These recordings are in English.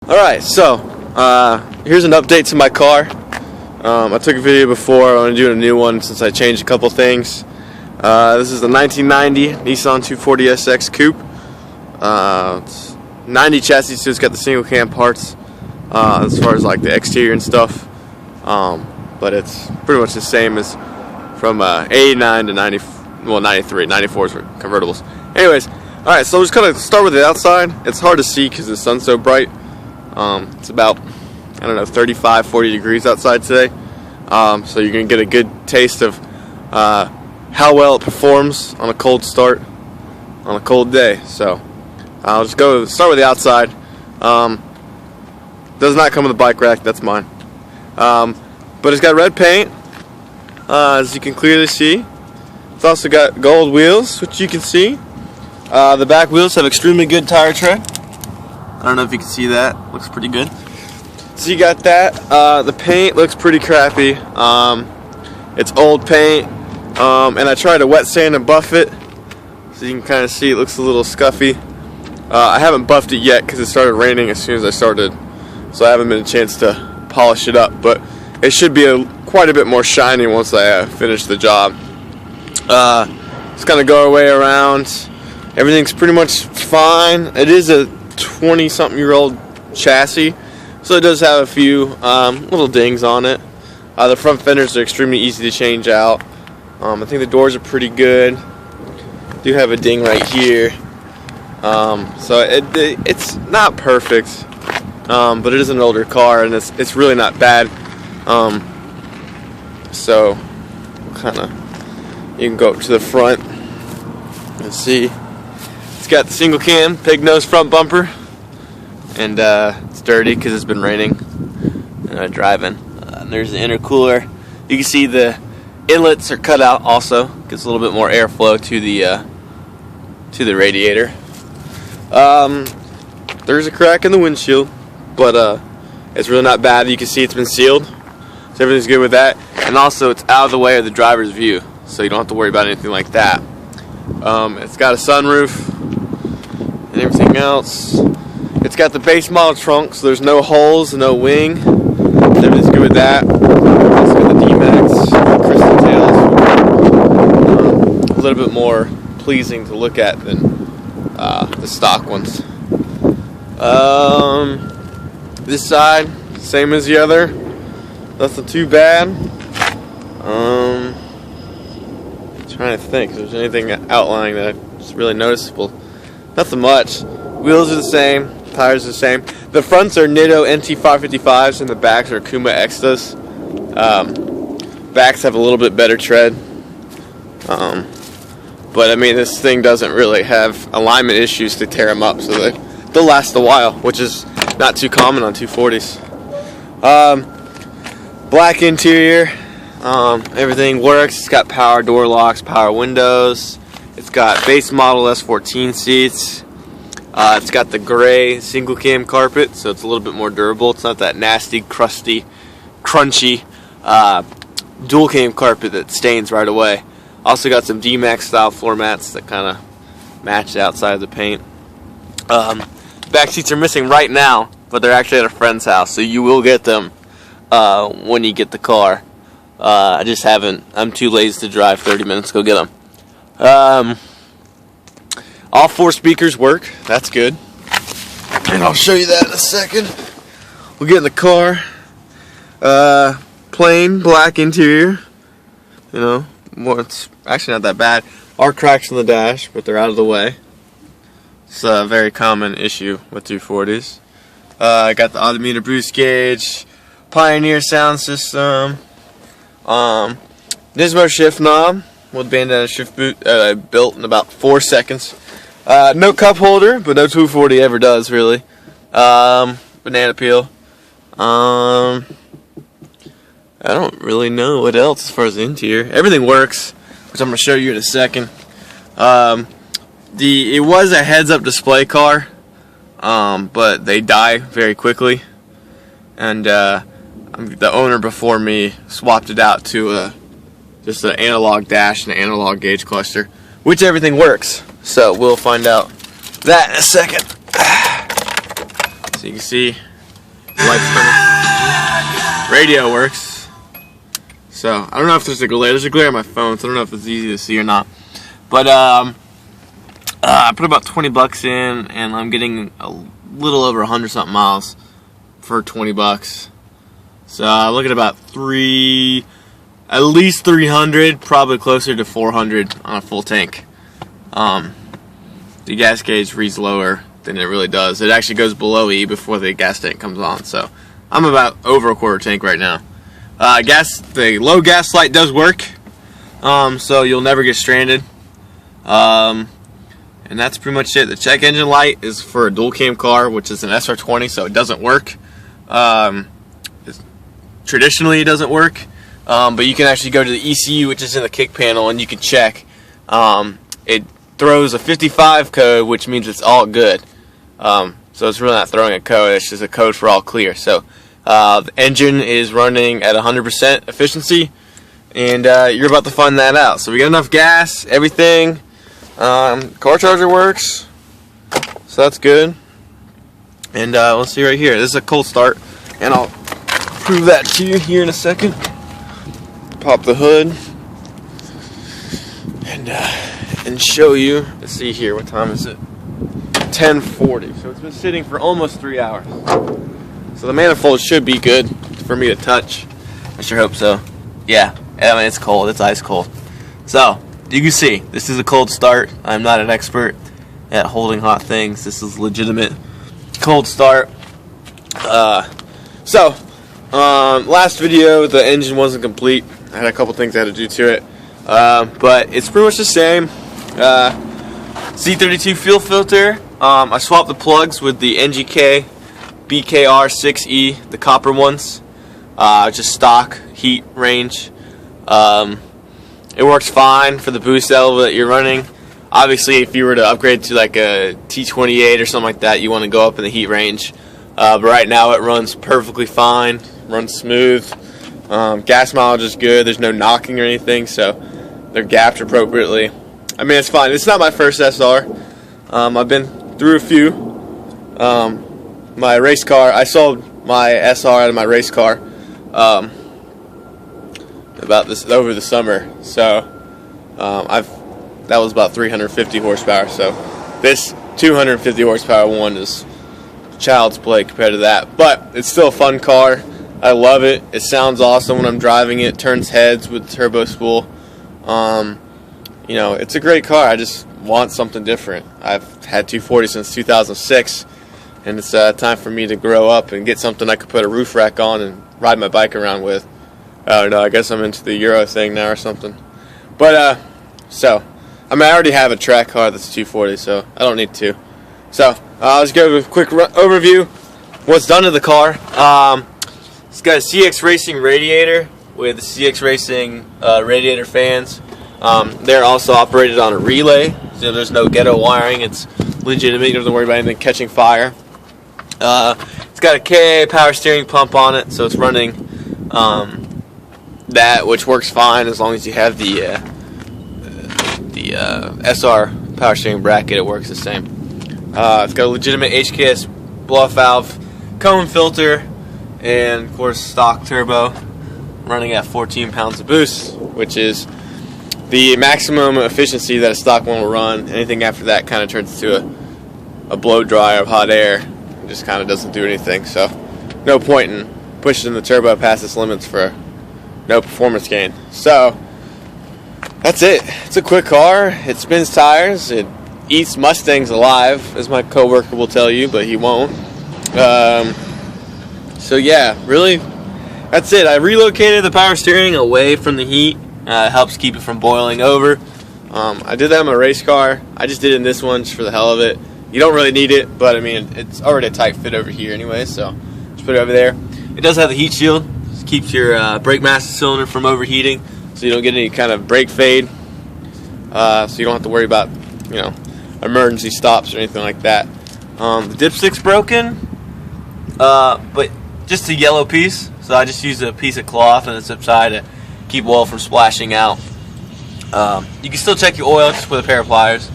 Alright, so here's an update to my car. I took a video before. I'm going to do a new one since I changed a couple things. This is the 1990 Nissan 240SX Coupe. It's 90 chassis, so it's got the single cam parts as far as like the exterior and stuff. But it's pretty much the same as from 89 to 90, well 93, 94s were convertibles. Anyways, alright, so we're just going to start with the outside. It's hard to see because the sun's so bright. It's about, I don't know, 35, 40 degrees outside today. So you're going to get a good taste of how well it performs on a cold start, on a cold day. So I'll just start with the outside. Does not come with a bike rack, that's mine. But it's got red paint, as you can clearly see. It's also got gold wheels, which you can see. The back wheels have extremely good tire tread. I don't know if you can see that. Looks pretty good. So you got that. The paint looks pretty crappy. It's old paint. And I tried to wet sand and buff it. So you can kind of see it looks a little scuffy. I haven't buffed it yet because it started raining as soon as I started. So I haven't been a chance to polish it up. But it should be quite a bit more shiny once I finish the job. Just kind of go our way around. Everything's pretty much fine. It is a 20-something-year-old chassis, so it does have a few little dings on it. The front fenders are extremely easy to change out. I think the doors are pretty good. Do have a ding right here. So it's not perfect, but it is an older car, and it's really not bad. So you can go up to the front and see. It's got the single cam pig nose front bumper, and it's dirty because it's been raining and driving. And there's the intercooler. You can see the inlets are cut out also. Gets a little bit more airflow to the radiator. There's a crack in the windshield, but it's really not bad. You can see it's been sealed, so everything's good with that. And also it's out of the way of the driver's view, so you don't have to worry about anything like that. It's got a sunroof and everything else. It's got the base model trunk, so there's no holes, no wing. Everything's good with that. It's got the D-Max crystal tails. A little bit more pleasing to look at than the stock ones. This side, same as the other. Nothing too bad. Trying to think if there's anything outlying that's really noticeable. Nothing much. Wheels are the same. Tires are the same. The fronts are Nitto NT555s and the backs are Kuma Extas. Backs have a little bit better tread. But I mean, this thing doesn't really have alignment issues to tear them up, so they'll last a while, which is not too common on 240s. Black interior. Everything works. It's got power door locks, power windows. It's got base model S14 seats. It's got the gray single cam carpet, so it's a little bit more durable. It's not that nasty, crusty, crunchy dual cam carpet that stains right away. Also got some D-Max style floor mats that kind of match the outside of the paint. Back seats are missing right now, but they're actually at a friend's house, so you will get them when you get the car. I just haven't. I'm too lazy to drive 30 minutes to go get them. All 4 speakers work. That's good. And I'll show you that in a second. We'll get in the car. Plain black interior. You know, it's actually not that bad. Are cracks on the dash, but they're out of the way. It's a very common issue with 240s. I got the odometer boost gauge, Pioneer sound system. Nismo shift knob with bandana shift boot I built in about 4 seconds. No cup holder, but no 240 ever does really. Banana peel. I don't really know what else as far as the interior. Everything works, which I'm going to show you in a second. It was a heads-up display car, but they die very quickly, and the owner before me swapped it out to just an analog dash and an analog gauge cluster, which everything works. So we'll find out that in a second. So you can see Lights coming. Radio works. So I don't know if there's a glare. There's a glare on my phone, so I don't know if it's easy to see or not. But I put about 20 bucks in, and I'm getting a little over 100 something miles for 20 bucks. So I look at about at least 300, probably closer to 400 on a full tank. The gas gauge reads lower than it really does. It actually goes below E before the gas tank comes on. So I'm about over a quarter tank right now. The low gas light does work, so you'll never get stranded. And that's pretty much it. The check engine light is for a dual cam car, which is an SR20, so it doesn't work. Traditionally, it doesn't work, but you can actually go to the ECU, which is in the kick panel, and you can check. It throws a 55 code, which means it's all good. So it's really not throwing a code, it's just a code for all clear. So the engine is running at 100% efficiency, and you're about to find that out. So we got enough gas, everything. Car charger works, so that's good. And let's see right here. This is a cold start, and I'll prove that to you here in a second. Pop the hood and show you. Let's see here. What time is it? 10:40. So it's been sitting for almost 3 hours. So the manifold should be good for me to touch. I sure hope so. Yeah, I mean, it's cold. It's ice cold. So you can see this is a cold start. I'm not an expert at holding hot things. This is legitimate cold start. Last video the engine wasn't complete. I had a couple things I had to do to it, but it's pretty much the same. C32 fuel filter. I swapped the plugs with the NGK BKR6E, the copper ones. Just stock heat range. It works fine for the boost level that you're running. Obviously, if you were to upgrade to like a T28 or something like that, you want to go up in the heat range. But right now it runs perfectly fine, runs smooth. Gas mileage is good. There's no knocking or anything, so they're gapped appropriately. I mean, it's fine. It's not my first SR. I've been through a few. My race car, I sold my SR out of my race car over the summer. So that was about 350 horsepower. So this 250 horsepower one is child's play compared to that, but it's still a fun car. I love it. It sounds awesome when I'm driving it. Turns heads with the turbo spool. You know, it's a great car. I just want something different. I've had 240 since 2006, and it's time for me to grow up and get something I could put a roof rack on and ride my bike around with. I don't know. I guess I'm into the Euro thing now or something. But I mean, I already have a track car that's 240, so I don't need to. So let's go with a quick overview. What's done to the car? It's got a CX Racing radiator with the CX Racing radiator fans. They're also operated on a relay, so there's no ghetto wiring. It's legitimate. You don't have to worry about anything catching fire. It's got a KA power steering pump on it, so it's running that, which works fine as long as you have the SR power steering bracket. It works the same. It's got a legitimate HKS blow-off valve, cone filter, and of course stock turbo, running at 14 pounds of boost, which is the maximum efficiency that a stock one will run. Anything after that kind of turns into a blow dryer of hot air. It just kind of doesn't do anything. So no point in pushing the turbo past its limits for no performance gain. So that's it. It's a quick car. It spins tires. It eats Mustangs alive, as my coworker will tell you, but he won't. So yeah, really, that's it. I relocated the power steering away from the heat. It helps keep it from boiling over. I did that in my race car. I just did it in this one just for the hell of it. You don't really need it, but I mean, it's already a tight fit over here anyway, so just put it over there. It does have the heat shield. It keeps your brake master cylinder from overheating, so you don't get any kind of brake fade. So you don't have to worry about, you know, emergency stops or anything like that. The dipstick's broken, but just a yellow piece, so I just use a piece of cloth on the zip side to keep oil from splashing out. You can still check your oil just with a pair of pliers.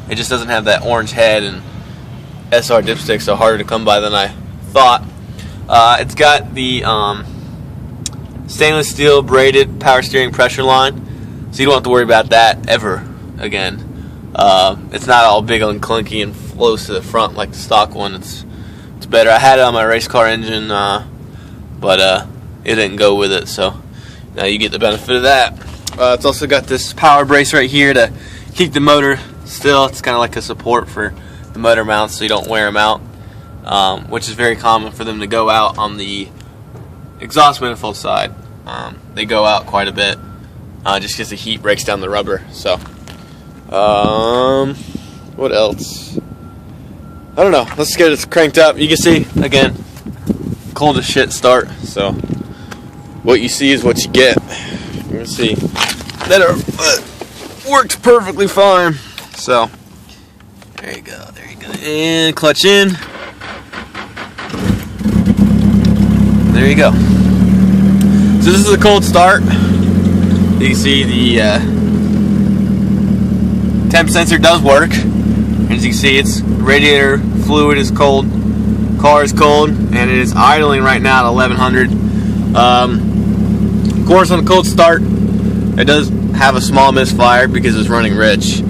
It just doesn't have that orange head, and SR dipsticks are harder to come by than I thought. It's got the stainless steel braided power steering pressure line, so you don't have to worry about that ever again. It's not all big and clunky and flows to the front like the stock one. It's better. I had it on my race car engine, but it didn't go with it, so now you get the benefit of that. It's also got this power brace right here to keep the motor still. It's kind of like a support for the motor mounts so you don't wear them out, which is very common for them to go out on the exhaust manifold side. They go out quite a bit just because the heat breaks down the rubber. So what else? I don't know. Let's get it cranked up. You can see, again, cold as shit start, so what you see is what you get. You can see that it worked perfectly fine. So there you go, and clutch in. There you go. So this is a cold start. You can see the temp sensor does work. As you can see, its radiator fluid is cold, car is cold, and it is idling right now at 1100. Of course, on a cold start, it does have a small misfire because it's running rich.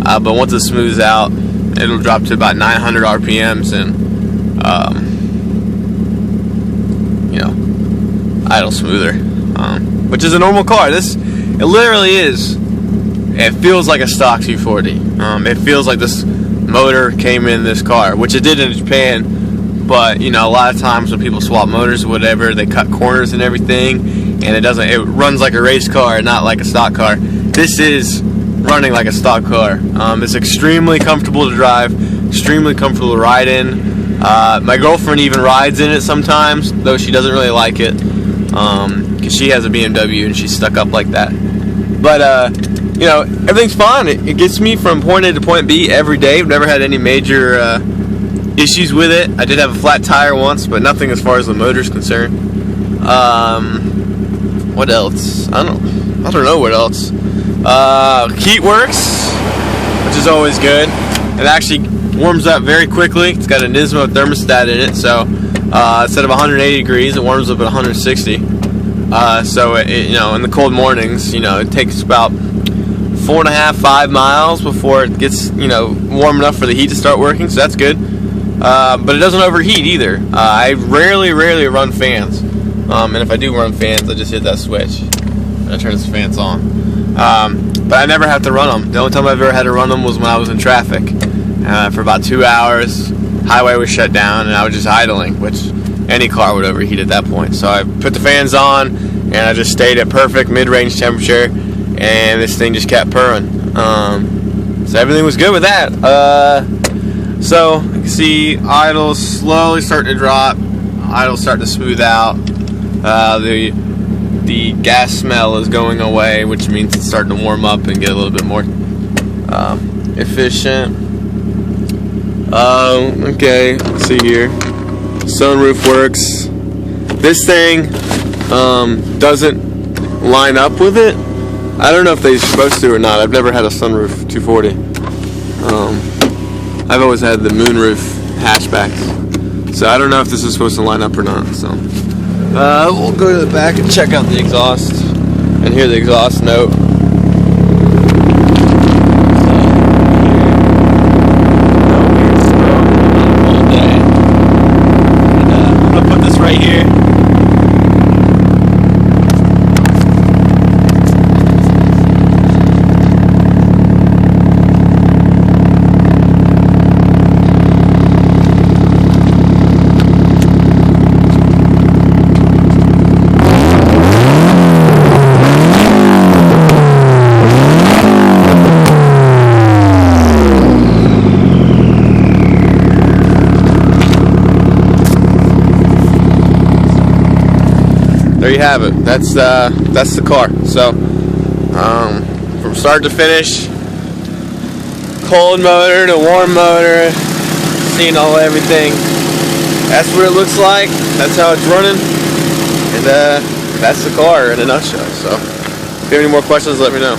But once it smooths out, it'll drop to about 900 RPMs and idle smoother, which is a normal car. It literally is. It feels like a stock 240. It feels like this motor came in this car, which it did in Japan. But a lot of times when people swap motors or whatever, they cut corners and everything, and it runs like a race car, not like a stock car. This is running like a stock car. It's extremely comfortable to drive, extremely comfortable to ride in. My girlfriend even rides in it sometimes, though she doesn't really like it, because she has a BMW and she's stuck up like that. But everything's fine. It gets me from point A to point B every day. I've never had any major issues with it. I did have a flat tire once, but nothing as far as the motor's concerned. What else? I don't know what else. Heat works, which is always good. It actually warms up very quickly. It's got a Nismo thermostat in it, so instead of 180 degrees, it warms up at 160. So in the cold mornings, it takes about 4.5-5 miles before it gets warm enough for the heat to start working. So that's good. But it doesn't overheat either. I rarely run fans, and if I do run fans, I just hit that switch and I turn the fans on. But I never have to run them. The only time I've ever had to run them was when I was in traffic for about 2 hours. Highway was shut down and I was just idling, which any car would overheat at that point. So I put the fans on and I just stayed at perfect mid-range temperature, and this thing just kept purring. So everything was good with that. So you can see idle's slowly starting to drop, idle's starting to smooth out. The gas smell is going away, which means it's starting to warm up and get a little bit more efficient. Okay, let's see here. Sunroof works. This thing doesn't line up with it. I don't know if they're supposed to or not. I've never had a sunroof 240. I've always had the moonroof hatchbacks, so I don't know if this is supposed to line up or not. So we'll go to the back and check out the exhaust and hear the exhaust note. Right here. There you have it. That's the car. So from start to finish, cold motor to warm motor, seeing everything. That's what it looks like. That's how it's running, and that's the car in a nutshell. So if you have any more questions, let me know.